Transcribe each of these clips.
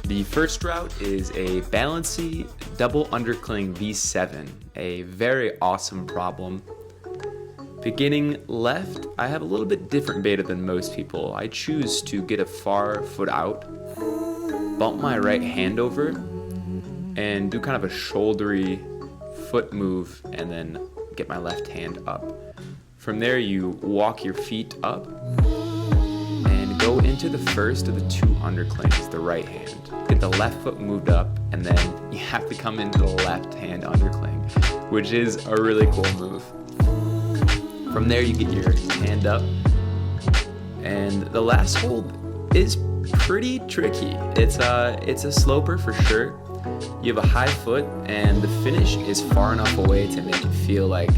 The first route is a balancy double undercling V7, a very awesome problem. Beginning left, I have a little bit different beta than most people. I choose to get a far foot out, bump my right hand over, and do kind of a shouldery foot move, and then get my left hand up. From there, you walk your feet up and go into the first of the two underclings, the right hand. Get the left foot moved up, and then you have to come into the left hand undercling, which is a really cool move. From there, you get your hand up, and the last hold is pretty tricky. It's a sloper for sure. You have a high foot, and the finish is far enough away to make it feel like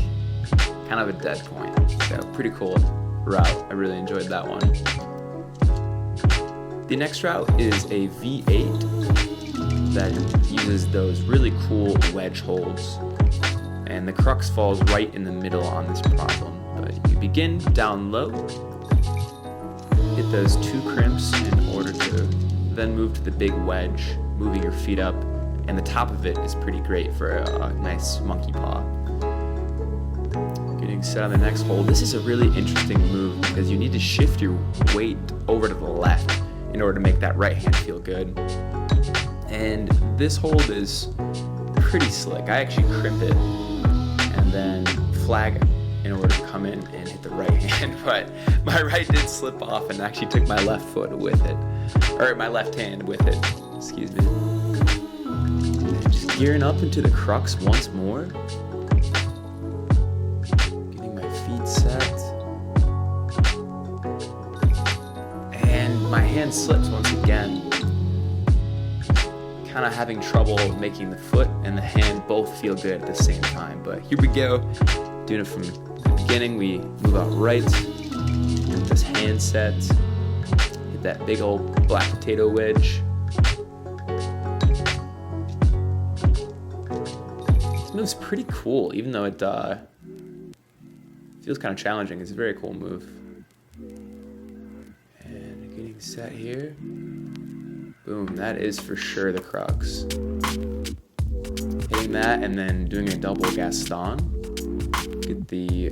kind of a dead point. So pretty cool route. I really enjoyed that one. The next route is a V8 that uses those really cool wedge holds, and the crux falls right in the middle on this problem. But you begin down low, hit those two crimps in order to then move to the big wedge, moving your feet up, and the top of it is pretty great for a nice monkey paw. Getting set on the next hold. This is a really interesting move because you need to shift your weight over to the left in order to make that right hand feel good. And this hold is pretty slick. I actually crimp it and then flag it in order to come in and hit the right hand, but my right did slip off and actually took my left foot with it, or my left hand with it, excuse me. And just gearing up into the crux once more. Getting my feet set. And my hand slips once again. Kind of having trouble making the foot and the hand both feel good at the same time, but here we go. Doing it from the beginning, we move out right, get this hand set, hit that big old black potato wedge. This move's pretty cool, even though it feels kind of challenging. It's a very cool move. And getting set here. Boom, that is for sure the crux. Hitting that and then doing a double gaston. Get the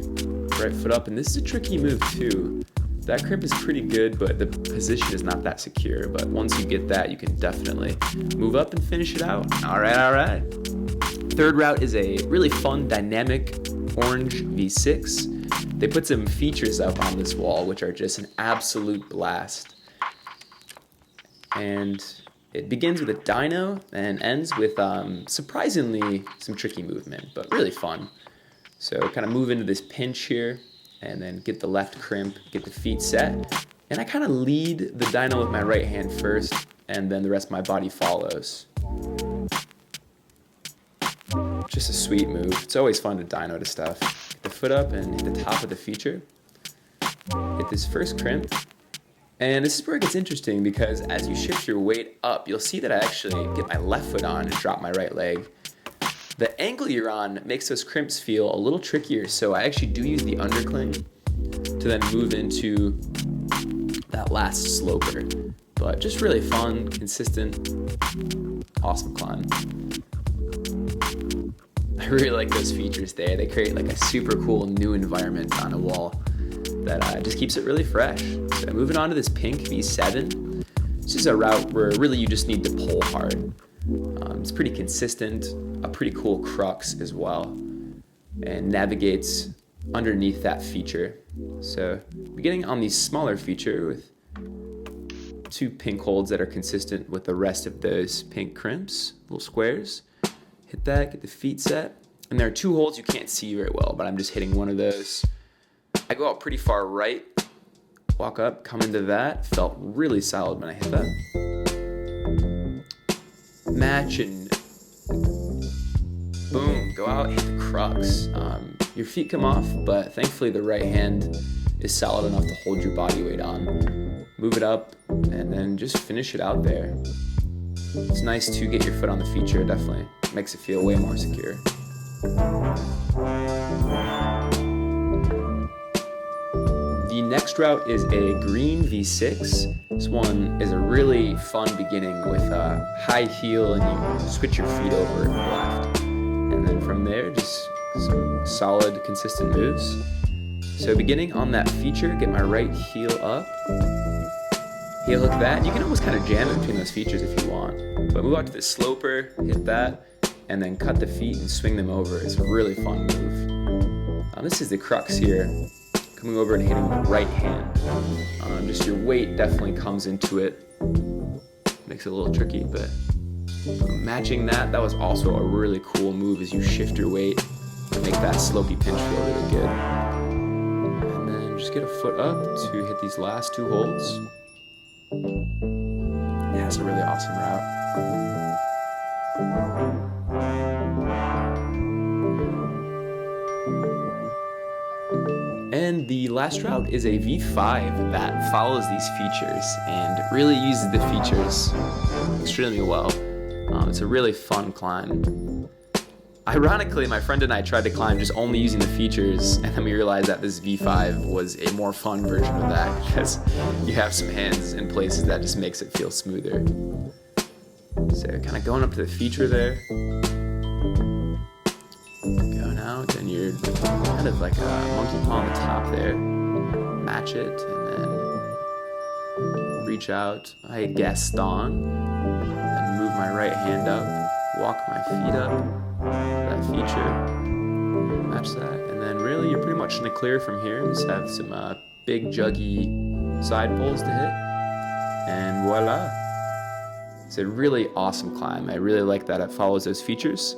right foot up, and this is a tricky move too. That crimp is pretty good, but the position is not that secure. But once you get that, you can definitely move up and finish it out. All right. Third route is a really fun, dynamic orange V6. They put some features up on this wall, which are just an absolute blast. And it begins with a dyno and ends with surprisingly some tricky movement, but really fun. So kind of move into this pinch here and then get the left crimp, get the feet set. And I kind of lead the dyno with my right hand first, and then the rest of my body follows. Just a sweet move. It's always fun to dyno to stuff. Get the foot up and hit the top of the feature. Hit this first crimp. And this is where it gets interesting because as you shift your weight up, you'll see that I actually get my left foot on and drop my right leg. The angle you're on makes those crimps feel a little trickier, so I actually do use the undercling to then move into that last sloper. But just really fun, consistent, awesome climb. I really like those features there. They create like a super cool new environment on a wall that just keeps it really fresh. So moving on to this pink V7. This is a route where really you just need to pull hard. It's pretty consistent, a pretty cool crux as well, and navigates underneath that feature. So beginning on the smaller feature with two pink holds that are consistent with the rest of those pink crimps, little squares. Hit that, get the feet set. And there are two holds you can't see very well, but I'm just hitting one of those. I go out pretty far right, walk up, come into that. Felt really solid when I hit that. Match and boom, go out, hit the crux. Your feet come off, but thankfully the right hand is solid enough to hold your body weight on. Move it up and then just finish it out there. It's nice to get your foot on the feature, definitely makes it feel way more secure. The next route is a green V6. This one is a really fun beginning with a high heel, and you switch your feet over and left. And then from there, just some solid, consistent moves. So beginning on that feature, get my right heel up, heel hook that. You can almost kind of jam in between those features if you want. But move out to the sloper, hit that, and then cut the feet and swing them over. It's a really fun move. This is the crux here. Coming over and hitting the right hand. Just your weight definitely comes into it. Makes it a little tricky, but matching that was also a really cool move as you shift your weight to make that slopey pinch feel really good. And then just get a foot up to hit these last two holds. Yeah, it's a really awesome route. And the last route is a V5 that follows these features and really uses the features extremely well. It's a really fun climb. Ironically, my friend and I tried to climb just only using the features, and then we realized that this V5 was a more fun version of that because you have some hands in places that just makes it feel smoother. So kind of going up to the feature there. Going out, and you're kind of like a monkey paw on the top there. Match it, and then reach out. I hit gaston, and move my right hand up, walk my feet up, that feature, match that, and then really you're pretty much in the clear from here. Just have some big juggy side pulls to hit, and voila. It's a really awesome climb. I really like that it follows those features.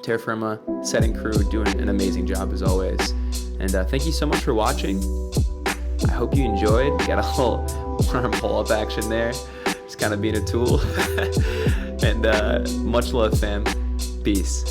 Terra Firma, setting crew, doing an amazing job as always. And thank you so much for watching. I hope you enjoyed. Got a whole arm pull-up action there. Just kind of being a tool. And much love, fam. Peace.